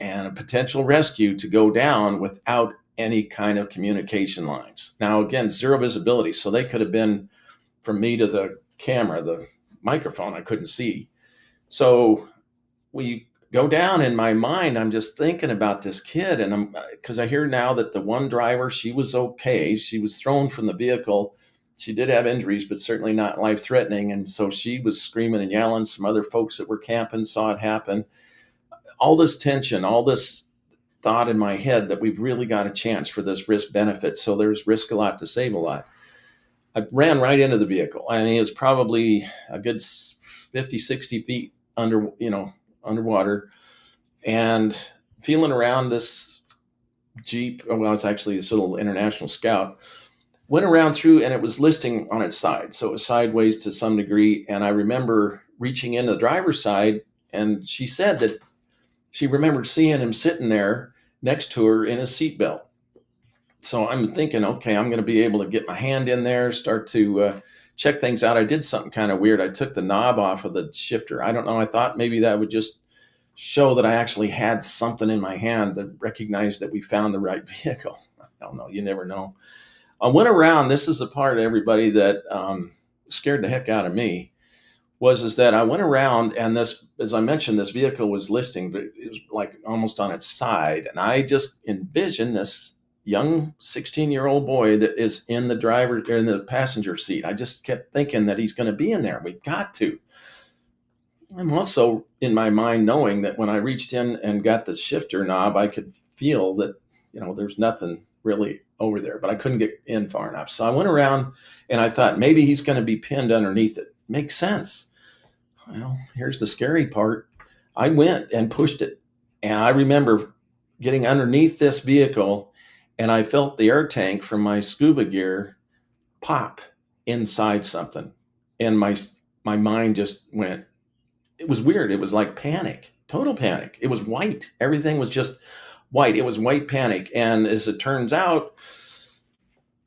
S1: and a potential rescue to go down without any kind of communication lines. Now, again, zero visibility. So they could have been from me to the camera, the microphone, I couldn't see. So we go down. In my mind, I'm just thinking about this kid, and because I hear now that the one driver, she was okay. She was thrown from the vehicle. She did have injuries, but certainly not life-threatening. And so she was screaming and yelling. Some other folks that were camping saw it happen. All this tension, all this thought in my head that we've really got a chance for this risk benefit. So there's risk a lot to save a lot. I ran right into the vehicle. I mean, it was probably a good 50, 60 feet underwater, and feeling around this Jeep. Well, it's actually this little International Scout. Went around through, and it was listing on its side. So it was sideways to some degree. And I remember reaching into the driver's side, and she said that she remembered seeing him sitting there next to her in a seatbelt. So I'm thinking, okay, I'm going to be able to get my hand in there, start to check things out. I did something kind of weird. I took the knob off of the shifter. I don't know. I thought maybe that would just show that I actually had something in my hand that recognized that we found the right vehicle. I don't know. You never know. I went around. This is the part of everybody that scared the heck out of me. Is that I went around, and this, as I mentioned, this vehicle was listing, but it was like almost on its side. And I just envisioned this young 16-year-old boy that is in the passenger seat. I just kept thinking that he's going to be in there. We got to. I'm also in my mind knowing that when I reached in and got the shifter knob, I could feel that, there's nothing really over there, but I couldn't get in far enough. So I went around, and I thought maybe he's going to be pinned underneath it. Makes sense. Well, here's the scary part. I went and pushed it. And I remember getting underneath this vehicle, and I felt the air tank from my scuba gear pop inside something. And my mind just went, it was weird. It was like panic, total panic. It was white. Everything was just white. It was white panic. And as it turns out,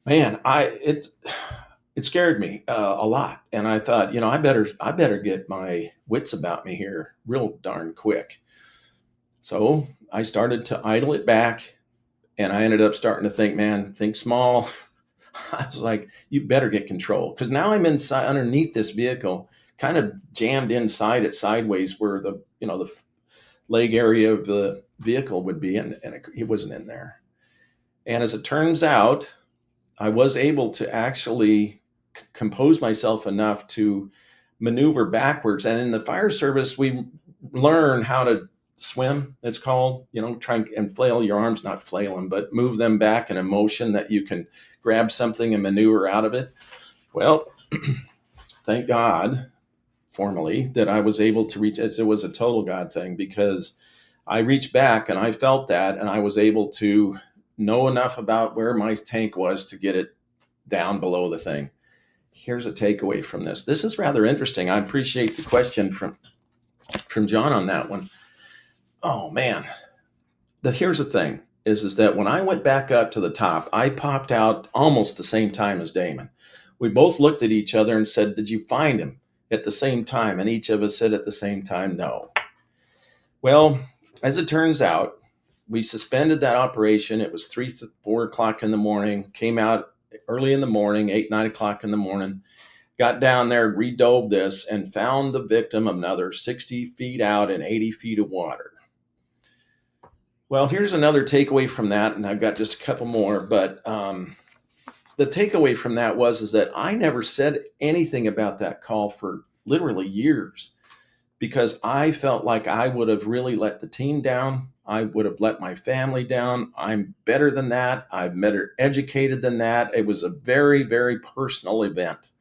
S1: man, it scared me a lot. And I thought, I better get my wits about me here real darn quick. So I started to idle it back, and I ended up starting to think, man, think small. I was like, you better get control, because now I'm inside underneath this vehicle, kind of jammed inside it sideways where the leg area of the vehicle would be, and it wasn't in there. And as it turns out, I was able to actually compose myself enough to maneuver backwards. And in the fire service, we learn how to swim, it's called, try and flail your arms, not flail them, but move them back in a motion that you can grab something and maneuver out of it. Well, thank God, formally, that I was able to reach it. It was a total God thing, because I reached back and I felt that, and I was able to know enough about where my tank was to get it down below the thing. Here's a takeaway from this. This is rather interesting. I appreciate the question from John on that one. Oh man, here's the thing is that when I went back up to the top, I popped out almost the same time as Damon. We both looked at each other and said, "Did you find him?" At the same time, and each of us said at the same time, "No." Well, as it turns out, we suspended that operation. It was 4 o'clock in the morning. Came out early in the morning, 8, 9 o'clock in the morning. Got down there, redove this, and found the victim another 60 feet out in 80 feet of water. Well, here's another takeaway from that, and I've got just a couple more. But the takeaway from that is that I never said anything about that call for literally years, because I felt like I would have really let the team down. I would have let my family down. I'm better than that. I'm better educated than that. It was a very, very personal event.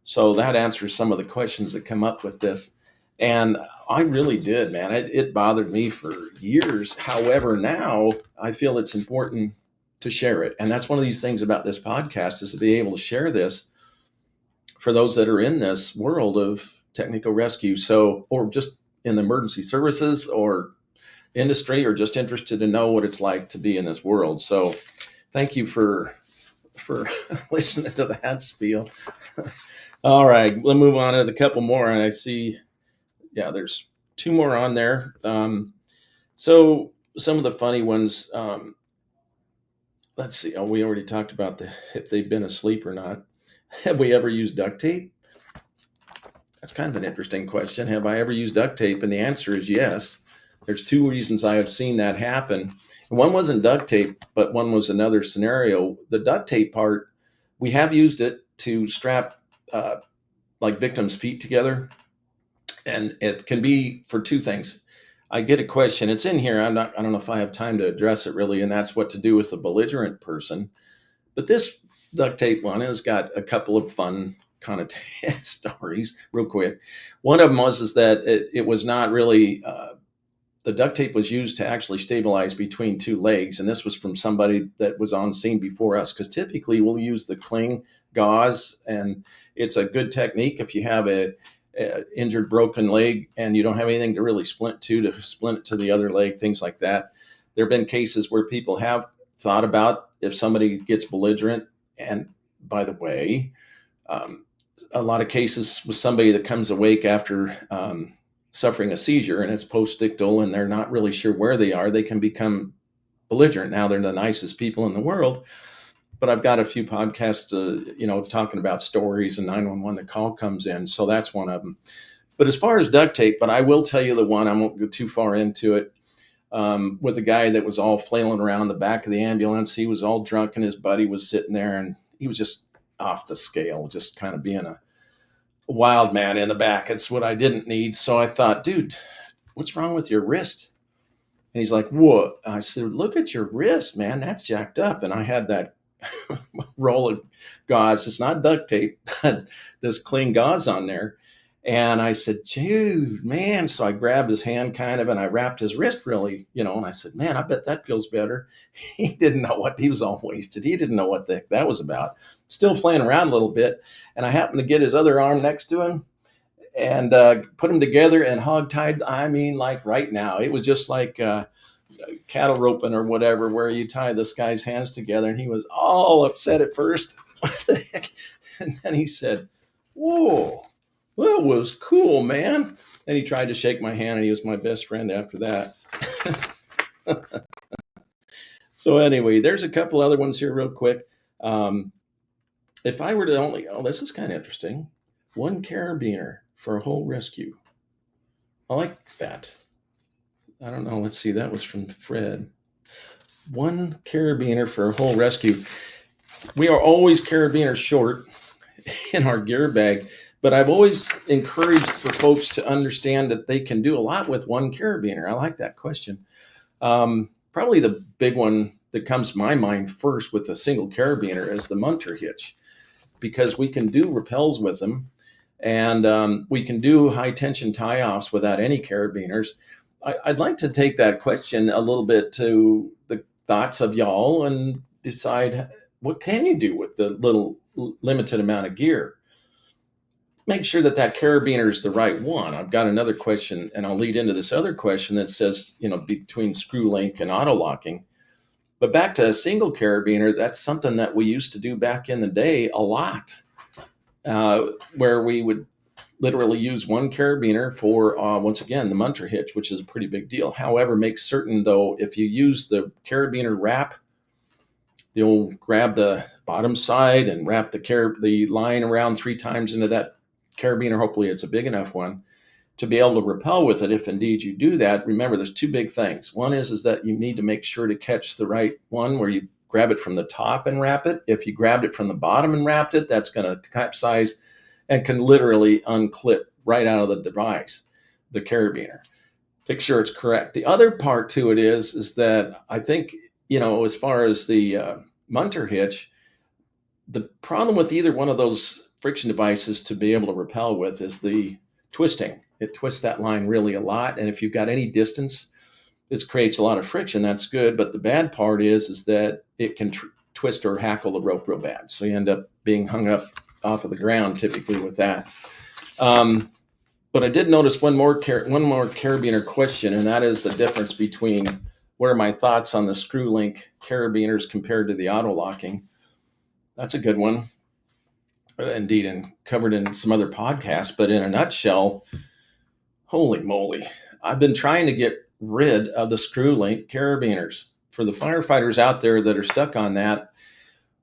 S1: So that answers some of the questions that come up with this. And I really did, man. It bothered me for years. However, now I feel it's important to share it. And that's one of these things about this podcast, is to be able to share this for those that are in this world of technical rescue. So, or just in the emergency services or industry, or just interested to know what it's like to be in this world. So thank you for listening to that spiel. All right, we'll move on to the couple more. And I see, yeah, there's two more on there. So some of the funny ones, let's see. Oh, we already talked about if they've been asleep or not. Have we ever used duct tape? That's kind of an interesting question. Have I ever used duct tape? And the answer is yes. There's two reasons I have seen that happen. And one wasn't duct tape, but one was another scenario. The duct tape part, we have used it to strap like victims' feet together. And it can be for two things. I get a question. It's in here. I don't know if I have time to address it really. And that's what to do with the belligerent person. But this duct tape one has got a couple of fun kind of stories real quick. One of them is that it was not really, the duct tape was used to actually stabilize between two legs. And this was from somebody that was on scene before us, because typically we'll use the cling gauze, and it's a good technique if you have a injured, broken leg and you don't have anything to really splint it to the other leg, things like that. There have been cases where people have thought about if somebody gets belligerent. And by the way, a lot of cases with somebody that comes awake after suffering a seizure and it's post-ictal and they're not really sure where they are, they can become belligerent. Now, they're the nicest people in the world, but I've got a few podcasts, talking about stories, and 911, the call comes in. So that's one of them. But as far as duct tape, but I will tell you the one, I won't go too far into it, with a guy that was all flailing around the back of the ambulance. He was all drunk and his buddy was sitting there and he was just off the scale, just kind of being a wild man in the back. It's what I didn't need. So I thought, dude, what's wrong with your wrist? And he's like, what? I said, look at your wrist, man. That's jacked up. And I had that roll of gauze. It's not duct tape, but this clean gauze on there. And I said, dude, man. So I grabbed his hand kind of, and I wrapped his wrist really, and I said, man, I bet that feels better. He didn't know he was all wasted. He didn't know what the heck that was about. Still playing around a little bit. And I happened to get his other arm next to him and put them together and hog-tied. I mean, like right now, it was just like cattle roping or whatever, where you tie this guy's hands together. And he was all upset at first. What the heck? And then he said, whoa, that was cool, man. And he tried to shake my hand, and he was my best friend after that. So anyway, there's a couple other ones here real quick. If I were to this is kind of interesting. One carabiner for a whole rescue. I like that. I don't know. Let's see. That was from Fred. One carabiner for a whole rescue. We are always carabiners short in our gear bag, but I've always encouraged for folks to understand that they can do a lot with one carabiner. I like that question. Probably the big one that comes to my mind first with a single carabiner is the munter hitch, because we can do rappels with them, and we can do high tension tie offs without any carabiners. I'd like to take that question a little bit to the thoughts of y'all and decide what can you do with the little limited amount of gear. Make sure that that carabiner is the right one. I've got another question, and I'll lead into this other question that says, between screw link and auto locking. But back to a single carabiner, that's something that we used to do back in the day a lot, where we would literally use one carabiner for, once again, the munter hitch, which is a pretty big deal. However, make certain, though, if you use the carabiner wrap, you'll grab the bottom side and wrap the line around 3 times into that carabiner. Hopefully it's a big enough one to be able to rappel with it. If indeed you do that, remember there's 2 big things. One is that you need to make sure to catch the right one where you grab it from the top and wrap it. If you grabbed it from the bottom and wrapped it, that's going to capsize and can literally unclip right out of the device, the carabiner. Make sure it's correct. The other part to it is that I think, as far as the munter hitch, the problem with either one of those friction devices to be able to rappel with is the twisting. It twists that line really a lot, and if you've got any distance, this creates a lot of friction. That's good, but the bad part is that it can twist or hackle the rope real bad. So you end up being hung up off of the ground typically with that. But I did notice one more carabiner question, and that is the difference between what are my thoughts on the screw link carabiners compared to the auto locking. That's a good one, indeed, and covered in some other podcasts. But in a nutshell, holy moly, I've been trying to get rid of the screw link carabiners. For the firefighters out there that are stuck on that,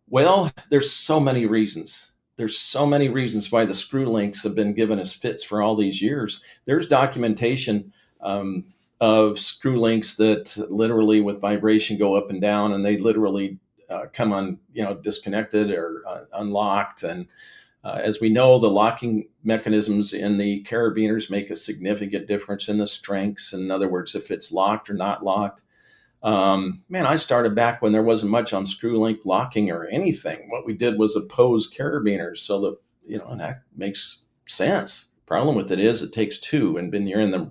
S1: well, there's so many reasons. There's so many reasons why the screw links have been given as fits for all these years. There's documentation of screw links that literally with vibration go up and down, and they literally come on, disconnected or unlocked. And as we know, the locking mechanisms in the carabiners make a significant difference in the strengths. In other words, if it's locked or not locked. I started back when there wasn't much on screw link locking or anything. What we did was oppose carabiners so that, and that makes sense. Problem with it is it takes 2, and when you're in the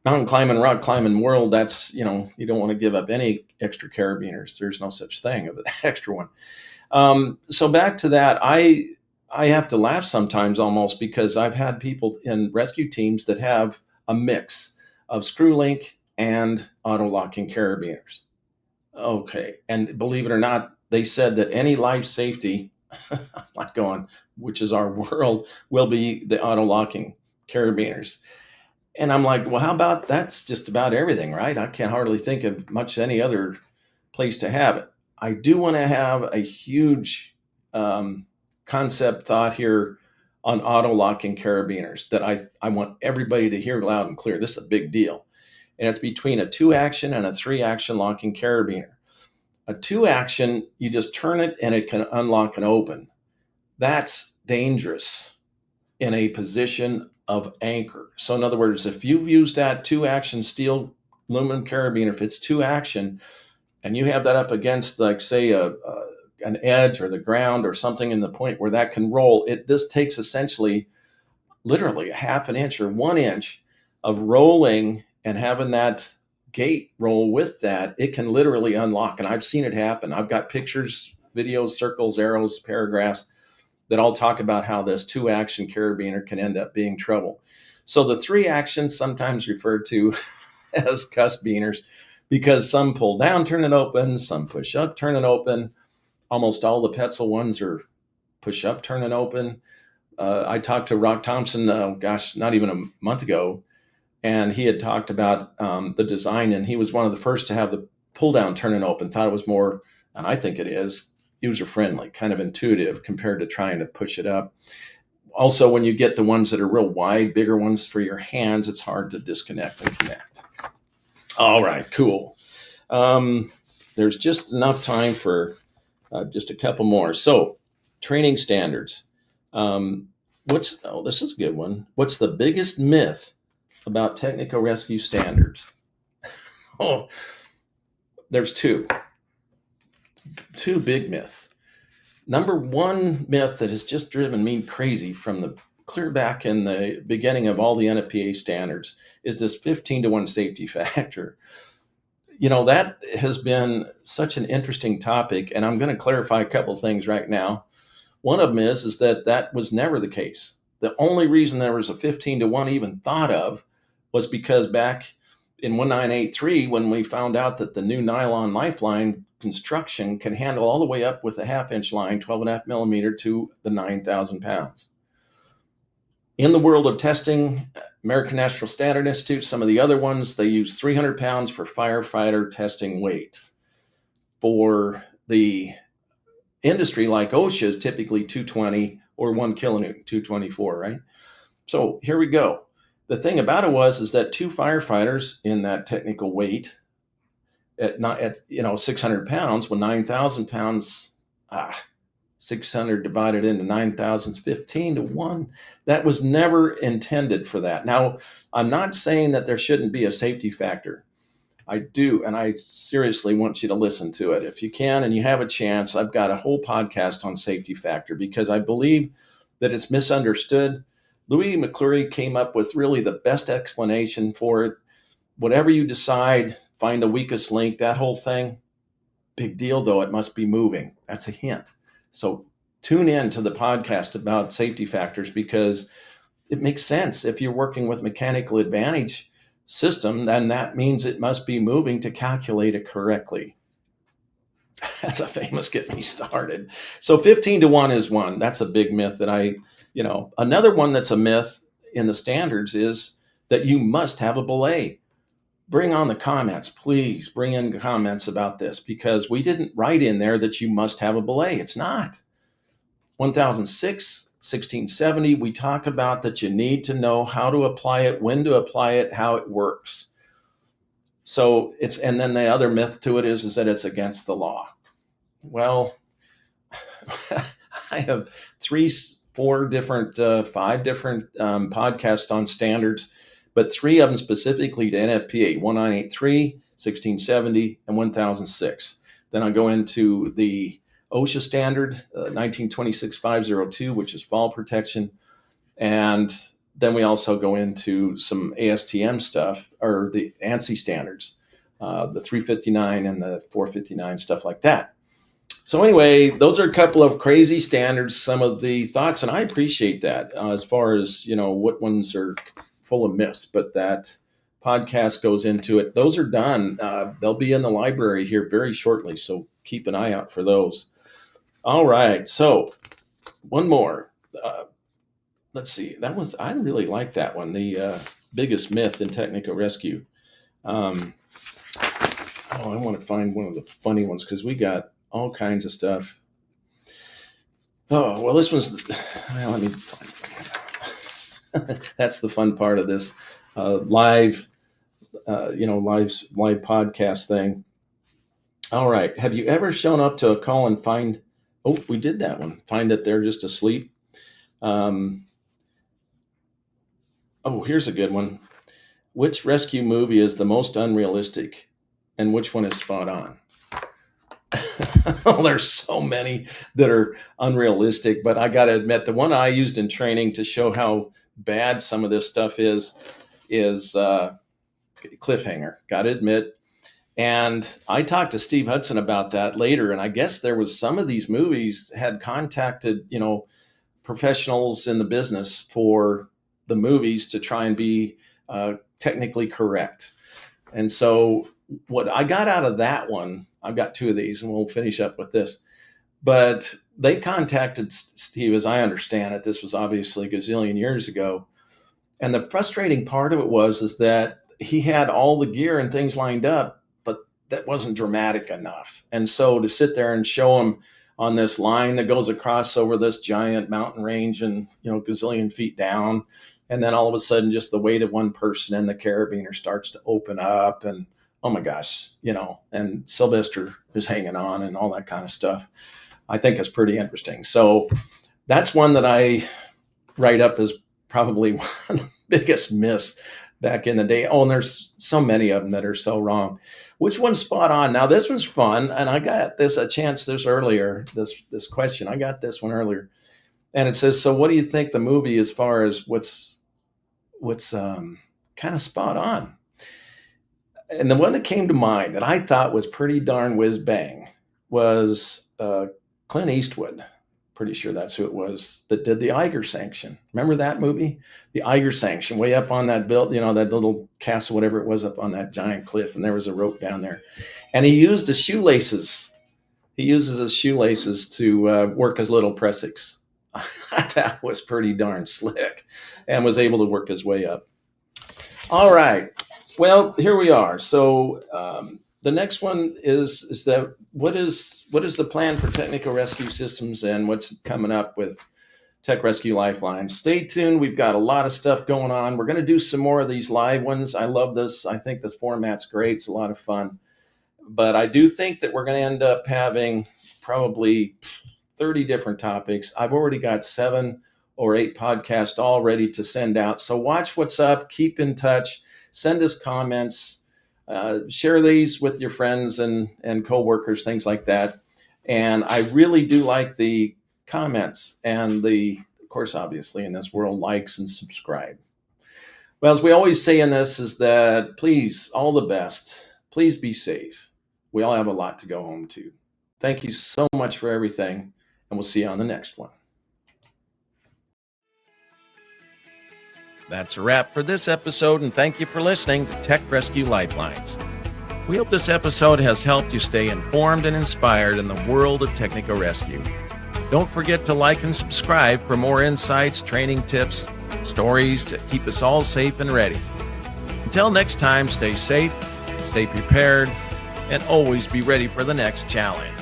S1: mountain climbing, rock climbing world, that's, you don't want to give up any extra carabiners. There's no such thing of an extra one. So back to that, I have to laugh sometimes almost because I've had people in rescue teams that have a mix of screw link and auto locking carabiners. Okay. And believe it or not, they said that any life safety, I'm not going, which is our world, will be the auto locking carabiners. And I'm like, well, how about that's just about everything, right? I can't hardly think of much any other place to have it. I do want to have a huge concept thought here on auto locking carabiners that I want everybody to hear loud and clear. This is a big deal. And it's between a 2-action and a 3-action locking carabiner. A 2-action, you just turn it and it can unlock and open. That's dangerous in a position of anchor. So in other words, if you've used that 2-action steel aluminum carabiner, if it's 2-action and you have that up against, like, say, an edge or the ground or something in the point where that can roll, it just takes essentially literally a half an inch or 1 inch of rolling and having that gate roll with that. It can literally unlock. And I've seen it happen. I've got pictures, videos, circles, arrows, paragraphs that all talk about how this 2-action carabiner can end up being trouble. So the 3-action, sometimes referred to as cuspiners, because some pull down, turn it open, some push up, turn it open. Almost all the Petzl ones are push up, turn it open. I talked to Rock Thompson, not even a month ago, and he had talked about the design, and he was one of the first to have the pull down, turn and open. Thought it was more, and I think it is, user friendly, kind of intuitive compared to trying to push it up. Also, when you get the ones that are real wide, bigger ones for your hands, it's hard to disconnect and connect. All right, cool. There's just enough time for just a couple more. So, training standards. This is a good one. What's the biggest myth about technical rescue standards? Oh, there's two big myths. Number one myth that has just driven me crazy from the clear back in the beginning of all the NFPA standards is this 15-to-1 safety factor. That has been such an interesting topic, and I'm going to clarify a couple of things right now. One of them is that was never the case. The only reason there was a 15-to-1 even thought of was because back in 1983, when we found out that the new nylon lifeline construction can handle all the way up with a half-inch line, 12.5 millimeter, to the 9,000 pounds. In the world of testing, American National Standard Institute, some of the other ones, they use 300 pounds for firefighter testing weight. For the industry like OSHA is typically 220 or 1 kilonewton, 224, right? So here we go. The thing about it is that two firefighters in that technical weight at 600 pounds, when 9,000 pounds, 600 divided into 9,000 is 15-to-1. That was never intended for that. Now, I'm not saying that there shouldn't be a safety factor. I do, and I seriously want you to listen to it. If you can and you have a chance, I've got a whole podcast on safety factor because I believe that it's misunderstood. Louis McClure came up with really the best explanation for it. Whatever you decide, find the weakest link, that whole thing. Big deal, though, it must be moving. That's a hint. So tune in to the podcast about safety factors because it makes sense. If you're working with mechanical advantage system, then that means it must be moving to calculate it correctly. That's a famous get me started. So 15-to-1 is one. That's a big myth that another one that's a myth in the standards is that you must have a belay. Bring on the comments, please bring in comments about this because we didn't write in there that you must have a belay. It's not. 1006, 1670, we talk about that you need to know how to apply it, when to apply it, how it works. So and then the other myth to it is that it's against the law. Well, I have 5 different podcasts on standards, but 3 of them specifically to NFPA, 1983, 1670, and 1006. Then I go into the OSHA standard, 1926-502, which is fall protection. And then we also go into some ASTM stuff, or the ANSI standards, the 359 and the 459, stuff like that. So anyway, those are a couple of crazy standards, some of the thoughts, and I appreciate that as far as, what ones are full of myths, but that podcast goes into it. Those are done. They'll be in the library here very shortly, so keep an eye out for those. All right, so one more. Let's see. I really like that one, the biggest myth in technical rescue. I want to find one of the funny ones because we got all kinds of stuff. Oh, well, this one's, let me find it. That's the fun part of this live podcast thing. All right. Have you ever shown up to a call and find we did that one. Find that they're just asleep. Here's a good one. Which rescue movie is the most unrealistic and which one is spot on? There's so many that are unrealistic, but I got to admit the one I used in training to show how bad some of this stuff is Cliffhanger. Got to admit. And I talked to Steve Hudson about that later, and I guess there was some of these movies had contacted, professionals in the business for the movies to try and be technically correct. And so what I got out of that one, I've got 2 of these, and we'll finish up with this. But they contacted Steve, as I understand it. This was obviously a gazillion years ago. And the frustrating part of it is that he had all the gear and things lined up, but that wasn't dramatic enough. And so to sit there and show him on this line that goes across over this giant mountain range and, gazillion feet down, and then all of a sudden just the weight of one person and the carabiner starts to open up and, oh my gosh, and Sylvester is hanging on and all that kind of stuff. I think it's pretty interesting. So that's one that I write up as probably one of the biggest myths back in the day. Oh, and there's so many of them that are so wrong. Which one's spot on? Now, this one's fun, and I got this question. I got this one earlier. And it says, so what do you think the movie as far as what's kind of spot on? And the one that came to mind that I thought was pretty darn whiz bang was Clint Eastwood. Pretty sure that's who it was that did the Eiger Sanction. Remember that movie? The Eiger Sanction, way up on that that little castle, whatever it was, up on that giant cliff, and there was a rope down there. And he used his shoelaces. He uses his shoelaces to work his little pressings. That was pretty darn slick, and was able to work his way up. All right. Well, here we are. So the next one is that what is the plan for technical rescue systems and what's coming up with Tech Rescue Lifelines? Stay tuned. We've got a lot of stuff going on. We're going to do some more of these live ones. I love this. I think this format's great. It's a lot of fun. But I do think that we're going to end up having probably 30 different topics. I've already got 7 or 8 podcasts all ready to send out. So watch what's up. Keep in touch. Send us comments. Share these with your friends and coworkers, things like that. And I really do like the comments and of course, obviously in this world, likes and subscribe. Well, as we always say in this is that please, all the best. Please be safe. We all have a lot to go home to. Thank you so much for everything, and we'll see you on the next one. That's a wrap for this episode, and thank you for listening to Tech Rescue Lifelines. We hope this episode has helped you stay informed and inspired in the world of technical rescue. Don't forget to like and subscribe for more insights, training tips, stories to keep us all safe and ready. Until next time, stay safe, stay prepared, and always be ready for the next challenge.